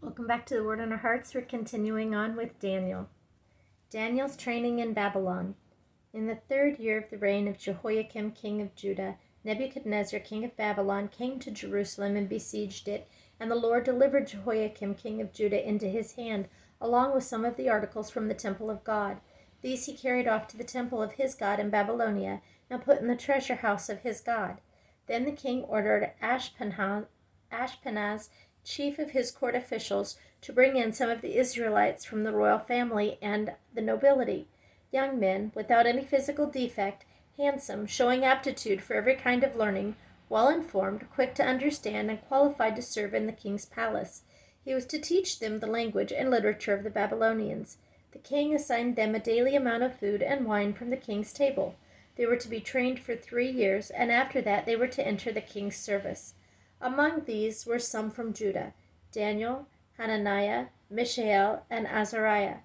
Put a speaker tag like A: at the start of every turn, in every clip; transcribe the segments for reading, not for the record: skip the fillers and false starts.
A: Welcome back to the Word on Our Hearts. We're continuing on with Daniel. Daniel's training in Babylon. In the 3rd year of the reign of Jehoiakim, king of Judah, Nebuchadnezzar, king of Babylon, came to Jerusalem and besieged it, and the Lord delivered Jehoiakim, king of Judah, into his hand, along with some of the articles from the temple of God. These he carried off to the temple of his God in Babylonia, and put in the treasure house of his God. Then the king ordered Ashpenaz, chief of his court officials, to bring in some of the Israelites from the royal family and the nobility, young men without any physical defect, handsome, showing aptitude for every kind of learning, well informed, quick to understand, and qualified to serve in the king's palace. He was to teach them the language and literature of the Babylonians. The king assigned them a daily amount of food and wine from the king's table. They were to be trained for 3 years, and after that they were to enter the king's service. Among these were some from Judah: Daniel, Hananiah, Mishael, and Azariah.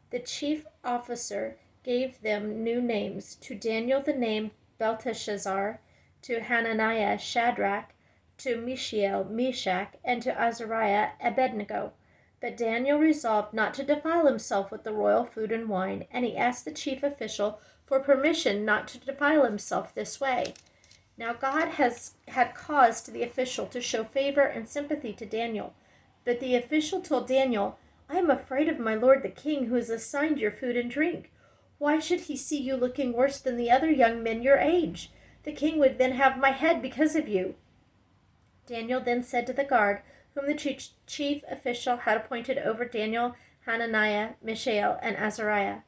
A: The chief officer gave them new names: to Daniel the name Belteshazzar, to Hananiah Shadrach, to Mishael Meshach, and to Azariah Abednego. But Daniel resolved not to defile himself with the royal food and wine, and he asked the chief official for permission not to defile himself this way. Now God had caused the official to show favor and sympathy to Daniel. But the official told Daniel, "I am afraid of my lord the king, who has assigned your food and drink. Why should he see you looking worse than the other young men your age? The king would then have my head because of you." Daniel then said to the guard, whom the chief official had appointed over Daniel, Hananiah, Mishael, and Azariah,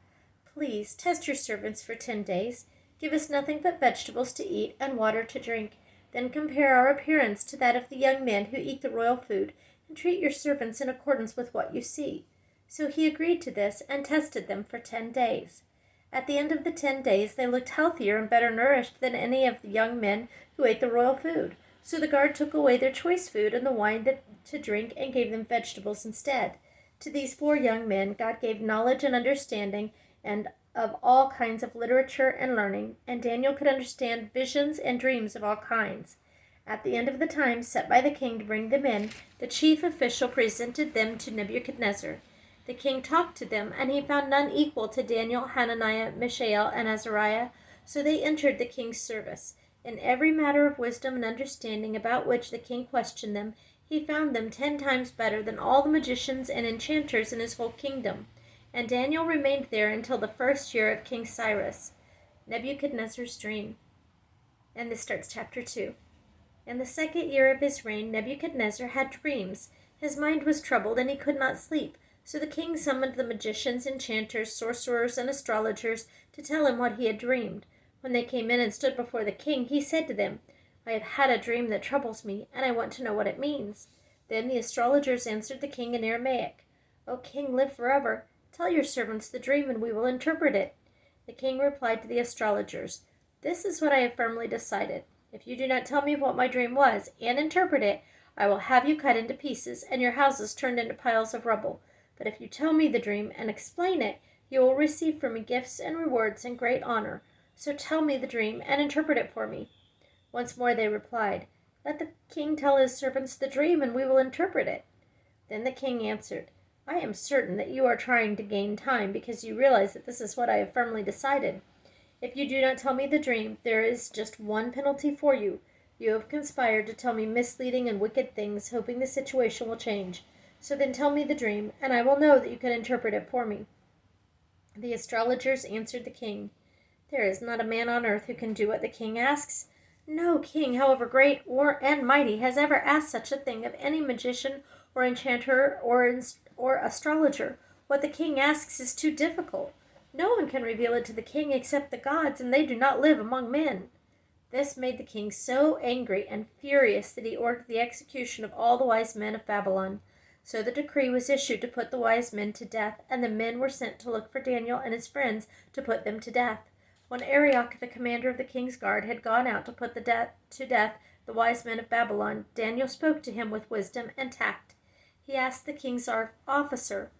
A: "Please test your servants for 10 days. Give us nothing but vegetables to eat and water to drink. Then compare our appearance to that of the young men who eat the royal food, and treat your servants in accordance with what you see." So he agreed to this and tested them for 10 days. At the end of the 10 days they looked healthier and better nourished than any of the young men who ate the royal food. So the guard took away their choice food and the wine to drink and gave them vegetables instead. To these 4 young men God gave knowledge and understanding and of all kinds of literature and learning, and Daniel could understand visions and dreams of all kinds. At the end of the time set by the king to bring them in, the chief official presented them to Nebuchadnezzar. The king talked to them, and he found none equal to Daniel, Hananiah, Mishael, and Azariah, so they entered the king's service. In every matter of wisdom and understanding about which the king questioned them, he found them 10 times better than all the magicians and enchanters in his whole kingdom. And Daniel remained there until the 1st year of King Cyrus. Nebuchadnezzar's dream. And this starts chapter 2. In the 2nd year of his reign, Nebuchadnezzar had dreams. His mind was troubled, and he could not sleep. So the king summoned the magicians, enchanters, sorcerers, and astrologers to tell him what he had dreamed. When they came in and stood before the king, he said to them, "I have had a dream that troubles me, and I want to know what it means." Then the astrologers answered the king in Aramaic, "O king, live forever. Tell your servants the dream, and we will interpret it." The king replied to the astrologers, "This is what I have firmly decided. If you do not tell me what my dream was and interpret it, I will have you cut into pieces and your houses turned into piles of rubble. But if you tell me the dream and explain it, you will receive from me gifts and rewards and great honor. So tell me the dream and interpret it for me." Once more they replied, "Let the king tell his servants the dream, and we will interpret it." Then the king answered, "I am certain that you are trying to gain time, because you realize that this is what I have firmly decided. If you do not tell me the dream, there is just one penalty for you. You have conspired to tell me misleading and wicked things, hoping the situation will change. So then tell me the dream, and I will know that you can interpret it for me." The astrologers answered the king, "There is not a man on earth who can do what the king asks. No king, however great and mighty, has ever asked such a thing of any magician or enchanter or astrologer. What the king asks is too difficult. No one can reveal it to the king except the gods, and they do not live among men." This made the king so angry and furious that he ordered the execution of all the wise men of Babylon. So the decree was issued to put the wise men to death, and the men were sent to look for Daniel and his friends to put them to death. When Arioch, the commander of the king's guard, had gone out to put to death the wise men of Babylon, Daniel spoke to him with wisdom and tact. He asked the king's officer,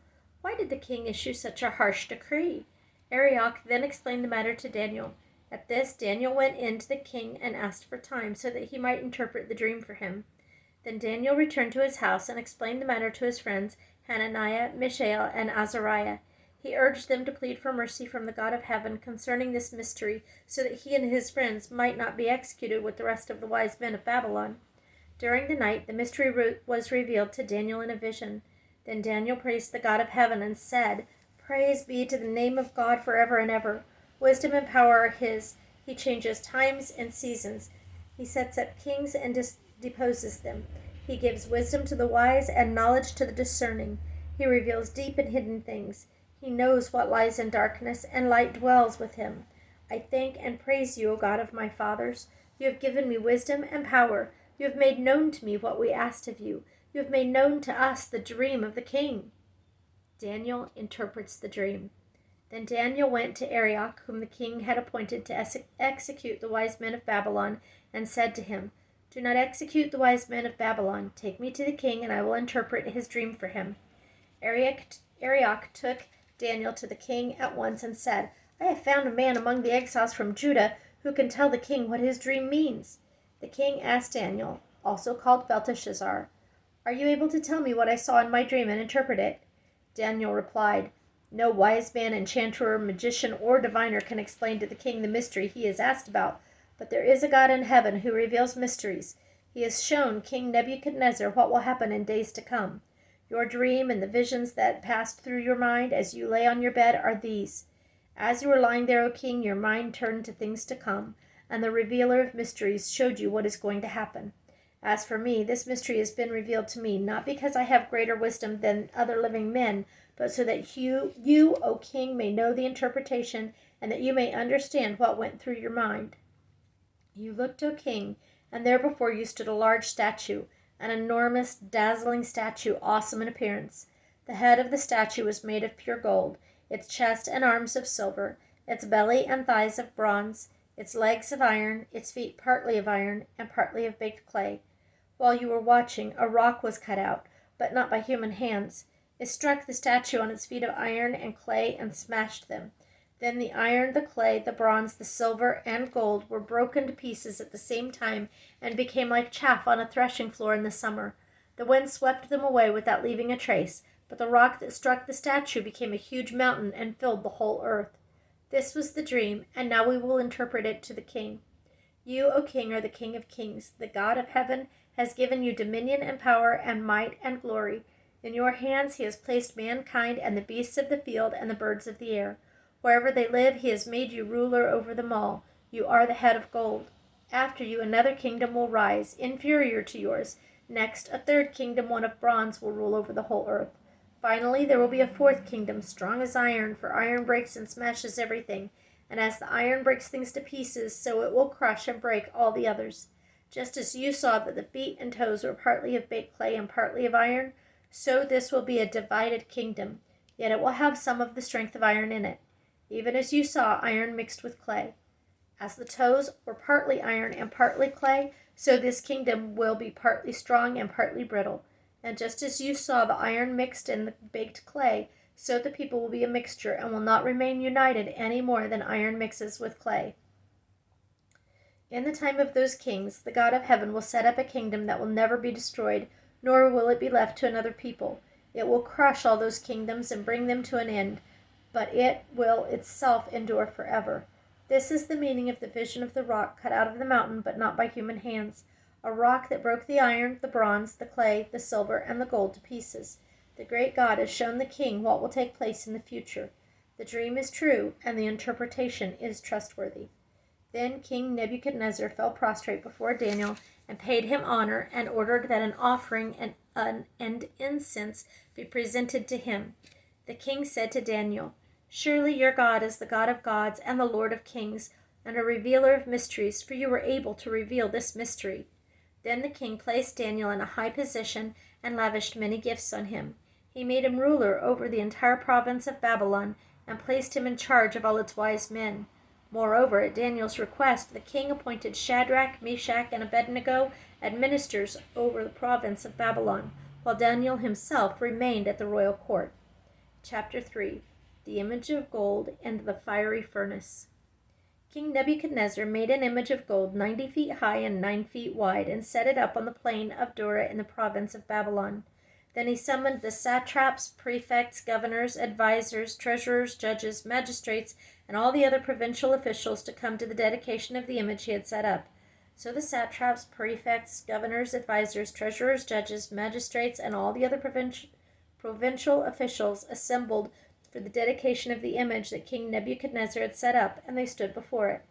A: "Why did the king issue such a harsh decree?" Arioch then explained the matter to Daniel. At this, Daniel went in to the king and asked for time, so that he might interpret the dream for him. Then Daniel returned to his house and explained the matter to his friends Hananiah, Mishael, and Azariah. He urged them to plead for mercy from the God of heaven concerning this mystery, so that he and his friends might not be executed with the rest of the wise men of Babylon. During the night, the mystery was revealed to Daniel in a vision. Then Daniel praised the God of heaven and said, "Praise be to the name of God forever and ever. Wisdom and power are his. He changes times and seasons. He sets up kings and deposes them. He gives wisdom to the wise and knowledge to the discerning. He reveals deep and hidden things. He knows what lies in darkness, and light dwells with him. I thank and praise you, O God of my fathers. You have given me wisdom and power. You have made known to me what we asked of you. You have made known to us the dream of the king." Daniel interprets the dream. Then Daniel went to Arioch, whom the king had appointed to execute the wise men of Babylon, and said to him, "Do not execute the wise men of Babylon. Take me to the king, and I will interpret his dream for him." Arioch took Daniel to the king at once and said, "I have found a man among the exiles from Judah who can tell the king what his dream means." The king asked Daniel, also called Belteshazzar, "Are you able to tell me what I saw in my dream and interpret it?" Daniel replied, "No wise man, enchanter, magician, or diviner can explain to the king the mystery he is asked about, but there is a God in heaven who reveals mysteries. He has shown King Nebuchadnezzar what will happen in days to come. Your dream and the visions that passed through your mind as you lay on your bed are these. As you were lying there, O king, your mind turned to things to come, and the revealer of mysteries showed you what is going to happen. As for me, this mystery has been revealed to me, not because I have greater wisdom than other living men, but so that you, O king, may know the interpretation, and that you may understand what went through your mind. You looked, O king, and there before you stood a large statue, an enormous, dazzling statue, awesome in appearance. The head of the statue was made of pure gold, its chest and arms of silver, its belly and thighs of bronze, its legs of iron, its feet partly of iron and partly of baked clay. While you were watching, a rock was cut out, but not by human hands. It struck the statue on its feet of iron and clay and smashed them. Then the iron, the clay, the bronze, the silver, and gold were broken to pieces at the same time and became like chaff on a threshing floor in the summer. The wind swept them away without leaving a trace, but the rock that struck the statue became a huge mountain and filled the whole earth. This was the dream, and now we will interpret it to the king. You, O king, are the King of kings. The God of heaven has given you dominion and power and might and glory. In your hands he has placed mankind and the beasts of the field and the birds of the air. Wherever they live, he has made you ruler over them all. You are the head of gold. After you, another kingdom will rise, inferior to yours. Next, a third kingdom, one of bronze, will rule over the whole earth. Finally, there will be a fourth kingdom, strong as iron, for iron breaks and smashes everything. And as the iron breaks things to pieces, so it will crush and break all the others. Just as you saw that the feet and toes were partly of baked clay and partly of iron, so this will be a divided kingdom, yet it will have some of the strength of iron in it, even as you saw iron mixed with clay. As the toes were partly iron and partly clay, so this kingdom will be partly strong and partly brittle. And just as you saw the iron mixed in the baked clay, so the people will be a mixture and will not remain united any more than iron mixes with clay. In the time of those kings, the God of heaven will set up a kingdom that will never be destroyed, nor will it be left to another people. It will crush all those kingdoms and bring them to an end, but it will itself endure forever. This is the meaning of the vision of the rock cut out of the mountain, but not by human hands, a rock that broke the iron, the bronze, the clay, the silver, and the gold to pieces. The great God has shown the king what will take place in the future. The dream is true, and the interpretation is trustworthy. Then King Nebuchadnezzar fell prostrate before Daniel and paid him honor and ordered that an offering and incense be presented to him. The king said to Daniel, "Surely your God is the God of gods and the Lord of kings, and a revealer of mysteries, for you were able to reveal this mystery." Then the king placed Daniel in a high position and lavished many gifts on him. He made him ruler over the entire province of Babylon and placed him in charge of all its wise men. Moreover, at Daniel's request, the king appointed Shadrach, Meshach, and Abednego as ministers over the province of Babylon, while Daniel himself remained at the royal court. Chapter 3. The Image of Gold and the Fiery Furnace. King Nebuchadnezzar made an image of gold 90 feet high and 9 feet wide, and set it up on the plain of Dura in the province of Babylon. Then he summoned the satraps, prefects, governors, advisors, treasurers, judges, magistrates, and all the other provincial officials to come to the dedication of the image he had set up. So the satraps, prefects, governors, advisors, treasurers, judges, magistrates, and all the other provincial officials assembled for the dedication of the image that King Nebuchadnezzar had set up, and they stood before it.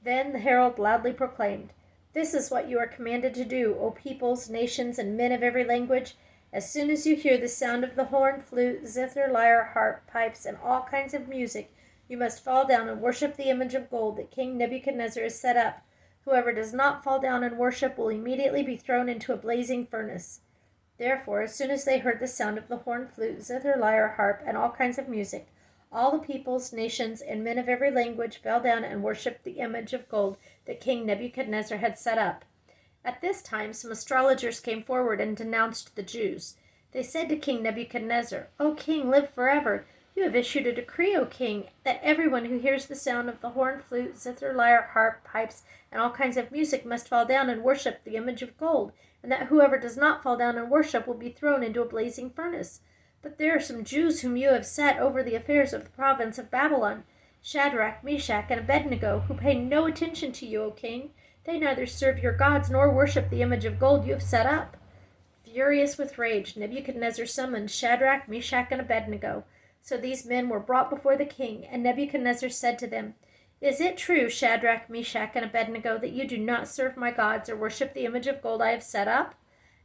A: Then the herald loudly proclaimed, "This is what you are commanded to do, O peoples, nations, and men of every language. As soon as you hear the sound of the horn, flute, zither, lyre, harp, pipes, and all kinds of music, you must fall down and worship the image of gold that King Nebuchadnezzar has set up. Whoever does not fall down and worship will immediately be thrown into a blazing furnace." Therefore, as soon as they heard the sound of the horn, flute, zither, lyre, harp, and all kinds of music, all the peoples, nations, and men of every language fell down and worshipped the image of gold that King Nebuchadnezzar had set up. At this time, some astrologers came forward and denounced the Jews. They said to King Nebuchadnezzar, "O king, live forever. You have issued a decree, O king, that everyone who hears the sound of the horn, flute, zither, lyre, harp, pipes, and all kinds of music must fall down and worship the image of gold, and that whoever does not fall down and worship will be thrown into a blazing furnace. But there are some Jews whom you have set over the affairs of the province of Babylon, Shadrach, Meshach, and Abednego, who pay no attention to you, O king. They neither serve your gods nor worship the image of gold you have set up." Furious with rage, Nebuchadnezzar summoned Shadrach, Meshach, and Abednego. So these men were brought before the king, and Nebuchadnezzar said to them, "Is it true, Shadrach, Meshach, and Abednego, that you do not serve my gods or worship the image of gold I have set up?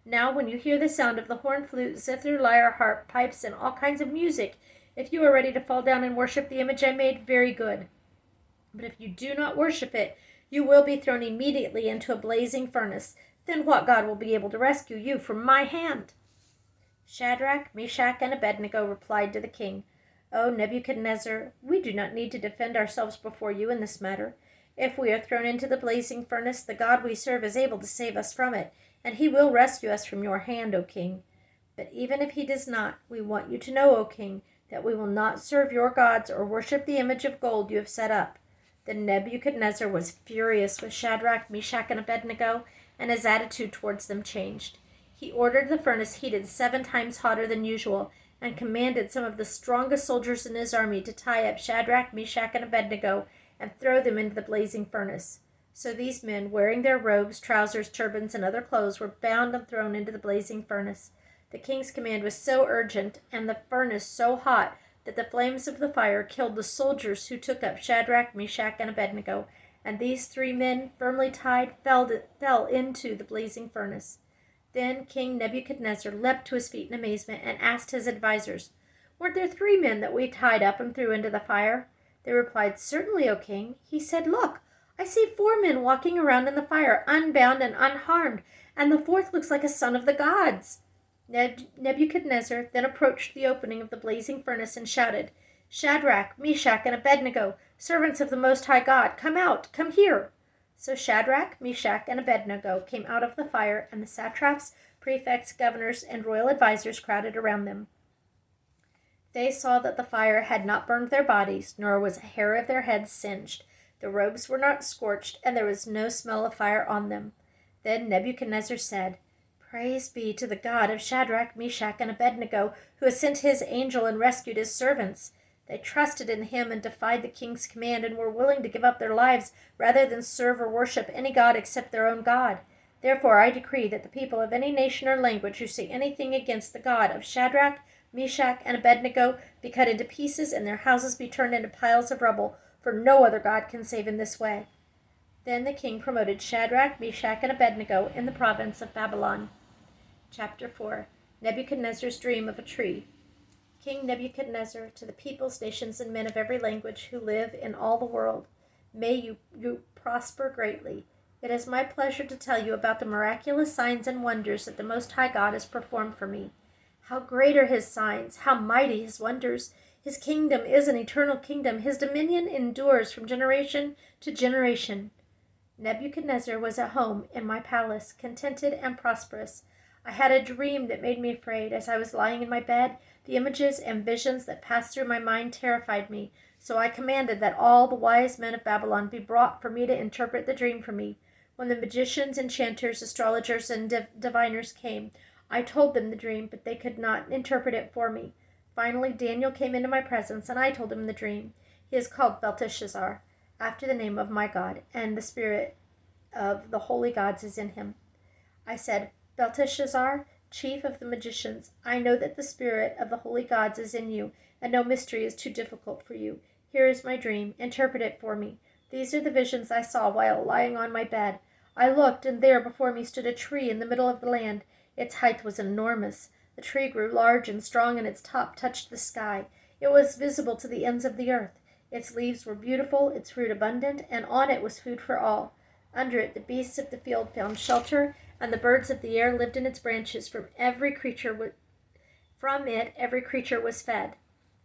A: Now, when you hear the sound of the horn, flute, zither, lyre, harp, pipes, and all kinds of music, if you are ready to fall down and worship the image I made, very good. But if you do not worship it, you will be thrown immediately into a blazing furnace. Then what God will be able to rescue you from my hand?" Shadrach, Meshach, and Abednego replied to the king, "O Nebuchadnezzar, we do not need to defend ourselves before you in this matter. If we are thrown into the blazing furnace, the God we serve is able to save us from it, and he will rescue us from your hand, O king. But even if he does not, we want you to know, O king, that we will not serve your gods or worship the image of gold you have set up." Then Nebuchadnezzar was furious with Shadrach, Meshach, and Abednego, and his attitude towards them changed. He ordered the furnace heated 7 times hotter than usual, and commanded some of the strongest soldiers in his army to tie up Shadrach, Meshach, and Abednego and throw them into the blazing furnace. So these men, wearing their robes, trousers, turbans, and other clothes, were bound and thrown into the blazing furnace. The king's command was so urgent, and the furnace so hot, that the flames of the fire killed the soldiers who took up Shadrach, Meshach, and Abednego, and these 3 men, firmly tied, fell into the blazing furnace. Then King Nebuchadnezzar leapt to his feet in amazement and asked his advisers, "Weren't there 3 men that we tied up and threw into the fire?" They replied, "Certainly, O king." He said, "Look, I see 4 men walking around in the fire, unbound and unharmed, and the 4th looks like a son of the gods." Nebuchadnezzar then approached the opening of the blazing furnace and shouted, "Shadrach, Meshach, and Abednego, servants of the Most High God, come out, come here." So Shadrach, Meshach, and Abednego came out of the fire, and the satraps, prefects, governors, and royal advisers crowded around them. They saw that the fire had not burned their bodies, nor was a hair of their heads singed. The robes were not scorched, and there was no smell of fire on them. Then Nebuchadnezzar said, "Praise be to the God of Shadrach, Meshach, and Abednego, who has sent his angel and rescued his servants. They trusted in him and defied the king's command, and were willing to give up their lives rather than serve or worship any god except their own God. Therefore I decree that the people of any nation or language who say anything against the God of Shadrach, Meshach, and Abednego be cut into pieces, and their houses be turned into piles of rubble, for no other God can save in this way." Then the king promoted Shadrach, Meshach, and Abednego in the province of Babylon. Chapter 4. Nebuchadnezzar's Dream of a Tree. King Nebuchadnezzar, to the peoples, nations, and men of every language who live in all the world, may you prosper greatly. It is my pleasure to tell you about the miraculous signs and wonders that the Most High God has performed for me. How great are his signs, how mighty his wonders! His kingdom is an eternal kingdom. His dominion endures from generation to generation. Nebuchadnezzar was at home in my palace, contented and prosperous. I had a dream that made me afraid. As I was lying in my bed, the images and visions that passed through my mind terrified me, So I commanded that all the wise men of Babylon be brought for me to interpret the dream for me. When the magicians, enchanters, astrologers, and diviners came, I told them the dream, but they could not interpret it for me. Finally, Daniel came into my presence, and I told him the dream. He is called Belteshazzar, after the name of my God, and the spirit of the holy gods is in him. I said, Belteshazzar, chief of the magicians, I know that the spirit of the holy gods is in you, and no mystery is too difficult for you. Here is my dream. Interpret it for me. These are the visions I saw while lying on my bed. I looked, and there before me stood a tree in the middle of the land. Its height was enormous. The tree grew large and strong, and its top touched the sky. It was visible to the ends of the earth. Its leaves were beautiful, its fruit abundant, and on it was food for all. Under it the beasts of the field found shelter, and the birds of the air lived in its branches. From it every creature was fed.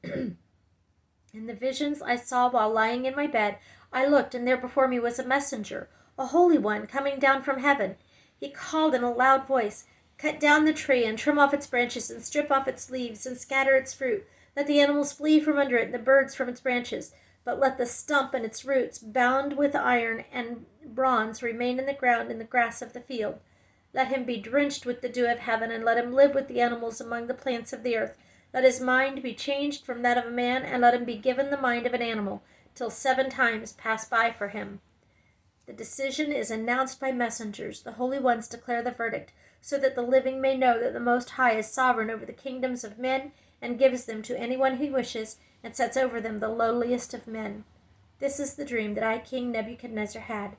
A: In the visions I saw while lying in my bed, I looked, and there before me was a messenger, a holy one, coming down from heaven. He called in a loud voice, Cut down the tree, and trim off its branches, and strip off its leaves, and scatter its fruit. Let the animals flee from under it, and the birds from its branches. But let the stump and its roots, bound with iron and bronze, remain in the ground in the grass of the field. Let him be drenched with the dew of heaven, and let him live with the animals among the plants of the earth. Let his mind be changed from that of a man, and let him be given the mind of an animal, till 7 times pass by for him. The decision is announced by messengers. The holy ones declare the verdict, so that the living may know that the Most High is sovereign over the kingdoms of men, and gives them to anyone he wishes, and sets over them the lowliest of men. This is the dream that I, King Nebuchadnezzar, had.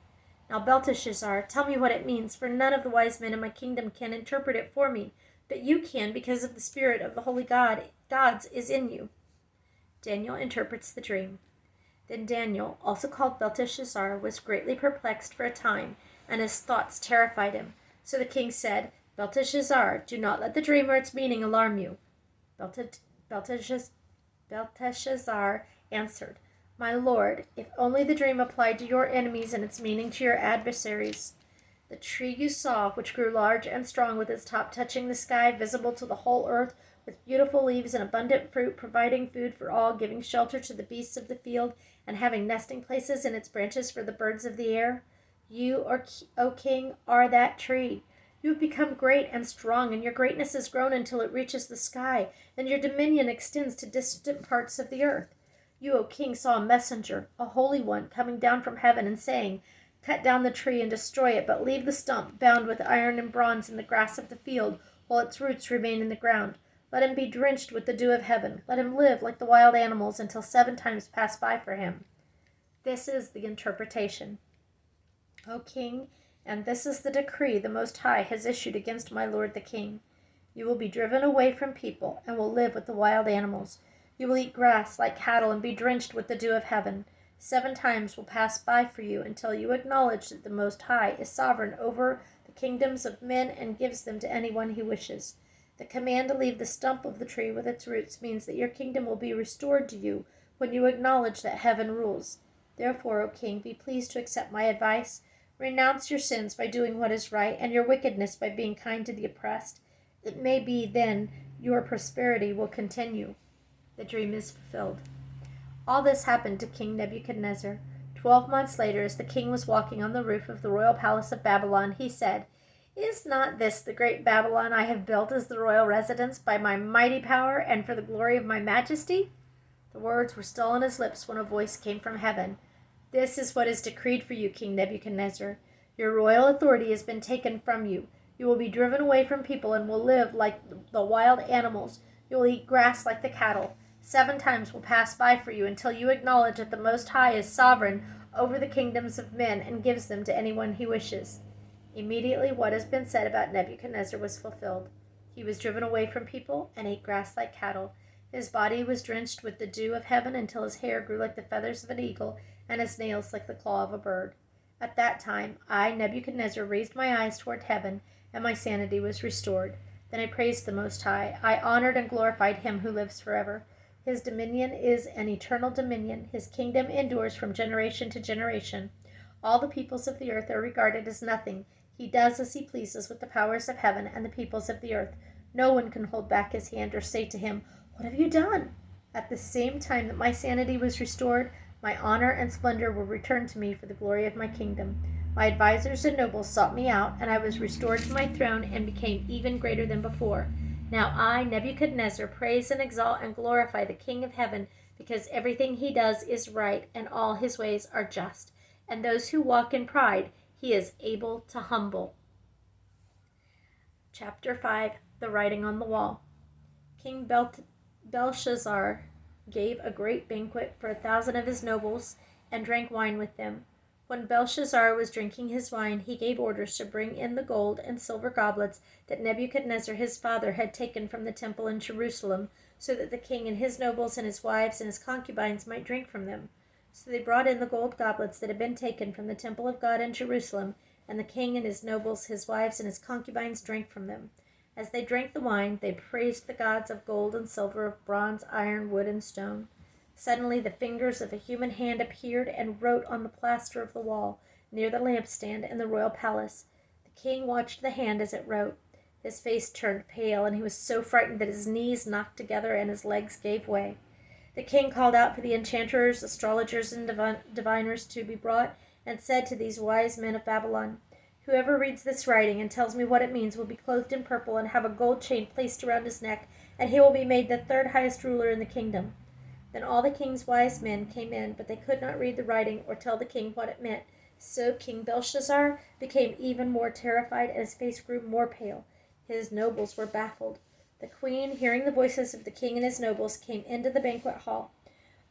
A: Now, Belteshazzar, tell me what it means, for none of the wise men in my kingdom can interpret it for me, but you can, because of the spirit of the holy gods is in you. Daniel interprets the dream. Then Daniel, also called Belteshazzar, was greatly perplexed for a time, and his thoughts terrified him. So the king said, Belteshazzar, do not let the dream or its meaning alarm you. Belteshazzar answered, My lord, if only the dream applied to your enemies and its meaning to your adversaries. The tree you saw, which grew large and strong with its top touching the sky, visible to the whole earth, with beautiful leaves and abundant fruit, providing food for all, giving shelter to the beasts of the field, and having nesting places in its branches for the birds of the air. You, O king, are that tree. You have become great and strong, and your greatness has grown until it reaches the sky, and your dominion extends to distant parts of the earth. You, O king, saw a messenger, a holy one, coming down from heaven and saying, Cut down the tree and destroy it, but leave the stump bound with iron and bronze in the grass of the field, while its roots remain in the ground. Let him be drenched with the dew of heaven. Let him live like the wild animals until 7 times pass by for him. This is the interpretation. O king, and this is the decree the Most High has issued against my lord the king. You will be driven away from people, and will live with the wild animals. You will eat grass like cattle, and be drenched with the dew of heaven. 7 times will pass by for you, until you acknowledge that the Most High is sovereign over the kingdoms of men, and gives them to anyone he wishes. The command to leave the stump of the tree with its roots means that your kingdom will be restored to you when you acknowledge that heaven rules. Therefore, O king, be pleased to accept my advice. Renounce your sins by doing what is right, and your wickedness by being kind to the oppressed. It may be then your prosperity will continue. The dream is fulfilled. All this happened to King Nebuchadnezzar. 12 months later, as the king was walking on the roof of the royal palace of Babylon, he said, Is not this the great Babylon I have built as the royal residence by my mighty power and for the glory of my majesty? The words were still on his lips when a voice came from heaven. This is what is decreed for you, King Nebuchadnezzar. Your royal authority has been taken from you. You will be driven away from people and will live like the wild animals. You will eat grass like the cattle. 7 times will pass by for you until you acknowledge that the Most High is sovereign over the kingdoms of men and gives them to anyone he wishes. Immediately what has been said about Nebuchadnezzar was fulfilled. He was driven away from people and ate grass like cattle. His body was drenched with the dew of heaven until his hair grew like the feathers of an eagle and his nails like the claw of a bird. At that time, I, Nebuchadnezzar, raised my eyes toward heaven, and my sanity was restored. Then I praised the Most High. I honored and glorified him who lives forever. His dominion is an eternal dominion. His kingdom endures from generation to generation. All the peoples of the earth are regarded as nothing. He does as he pleases with the powers of heaven and the peoples of the earth. No one can hold back his hand or say to him, What have you done? At the same time that my sanity was restored, my honor and splendor were returned to me for the glory of my kingdom. My advisors and nobles sought me out, and I was restored to my throne and became even greater than before. Now I, Nebuchadnezzar, praise and exalt and glorify the King of heaven, because everything he does is right, and all his ways are just. And those who walk in pride, he is able to humble. Chapter 5, The Writing on the Wall. King Belshazzar gave a great banquet for 1,000 of his nobles, and drank wine with them. When Belshazzar was drinking his wine, he gave orders to bring in the gold and silver goblets that Nebuchadnezzar his father had taken from the temple in Jerusalem, so that the king and his nobles and his wives and his concubines might drink from them. So they brought in the gold goblets that had been taken from the temple of God in Jerusalem, and the king and his nobles, his wives, and his concubines drank from them. As they drank the wine, they praised the gods of gold and silver, of bronze, iron, wood, and stone. Suddenly the fingers of a human hand appeared and wrote on the plaster of the wall, near the lampstand in the royal palace. The king watched the hand as it wrote. His face turned pale, and he was so frightened that his knees knocked together and his legs gave way. The king called out for the enchanters, astrologers, and diviners to be brought, and said to these wise men of Babylon, "Whoever reads this writing and tells me what it means will be clothed in purple and have a gold chain placed around his neck, and he will be made the third highest ruler in the kingdom." Then all the king's wise men came in, but they could not read the writing or tell the king what it meant. So King Belshazzar became even more terrified, and his face grew more pale. His nobles were baffled. The queen, hearing the voices of the king and his nobles, came into the banquet hall.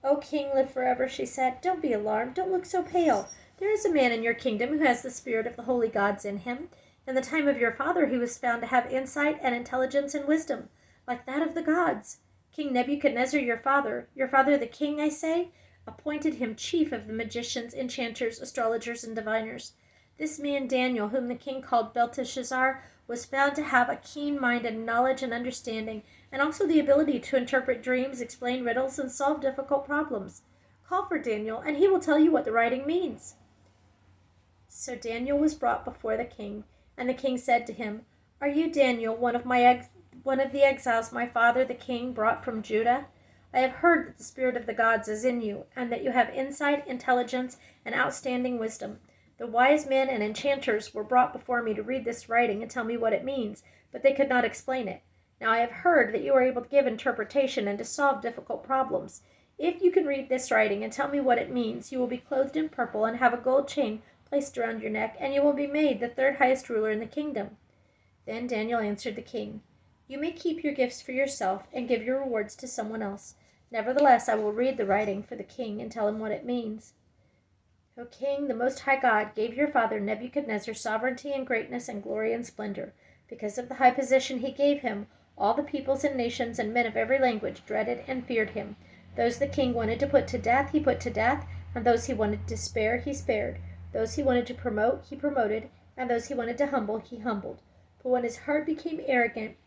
A: "O king, live forever," she said. "Don't be alarmed. Don't look so pale. There is a man in your kingdom who has the spirit of the holy gods in him. In the time of your father he was found to have insight and intelligence and wisdom, like that of the gods. King Nebuchadnezzar, your father the king, I say, appointed him chief of the magicians, enchanters, astrologers, and diviners. This man Daniel, whom the king called Belteshazzar, was found to have a keen mind and knowledge and understanding, and also the ability to interpret dreams, explain riddles, and solve difficult problems. Call for Daniel, and he will tell you what the writing means." So Daniel was brought before the king, and the king said to him, "Are you Daniel, one of the exiles my father the king brought from Judah? I have heard that the spirit of the gods is in you, and that you have insight, intelligence, and outstanding wisdom. The wise men and enchanters were brought before me to read this writing and tell me what it means, but they could not explain it. Now I have heard that you are able to give interpretation and to solve difficult problems. If you can read this writing and tell me what it means, you will be clothed in purple and have a gold chain placed around your neck, and you will be made the third highest ruler in the kingdom." Then Daniel answered the king, "You may keep your gifts for yourself and give your rewards to someone else. Nevertheless, I will read the writing for the king and tell him what it means. O king, the Most High God gave your father Nebuchadnezzar sovereignty and greatness and glory and splendor. Because of the high position he gave him, all the peoples and nations and men of every language dreaded and feared him. Those the king wanted to put to death, he put to death, and those he wanted to spare, he spared. Those he wanted to promote, he promoted, and those he wanted to humble, he humbled. But when his heart became arrogant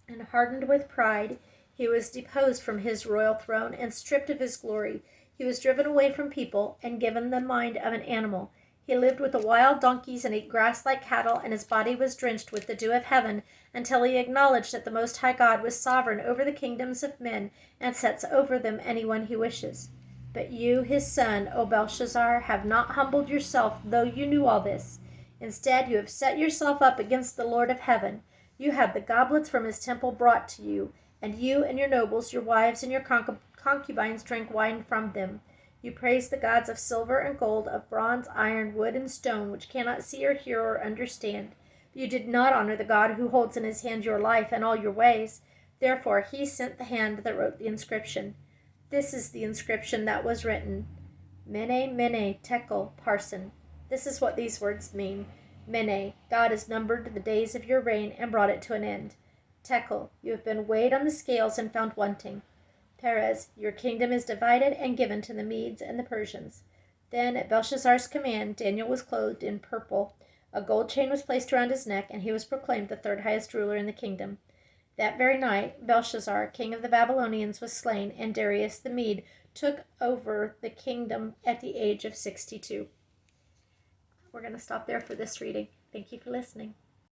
A: and hardened with pride, he was deposed from his royal throne and stripped of his glory. He was driven away from people and given the mind of an animal. He lived with the wild donkeys and ate grass like cattle, and his body was drenched with the dew of heaven, until he acknowledged that the Most High God was sovereign over the kingdoms of men and sets over them anyone he wishes. But you, his son, O Belshazzar, have not humbled yourself, though you knew all this. Instead, you have set yourself up against the Lord of heaven. You had the goblets from his temple brought to you, and you and your nobles, your wives, and your concubines drank wine from them. You praised the gods of silver and gold, of bronze, iron, wood, and stone, which cannot see or hear or understand. But you did not honor the God who holds in his hand your life and all your ways. Therefore he sent the hand that wrote the inscription. This is the inscription that was written: Mene, Mene, Tekel, Parsin. This is what these words mean. Mene, God has numbered the days of your reign and brought it to an end. Tekel, you have been weighed on the scales and found wanting. Perez, your kingdom is divided and given to the Medes and the Persians. Then, at Belshazzar's command, Daniel was clothed in purple. A gold chain was placed around his neck, and he was proclaimed the third highest ruler in the kingdom. That very night, Belshazzar, king of the Babylonians, was slain, and Darius the Mede took over the kingdom at the age of 62. We're going to stop there for this reading. Thank you for listening.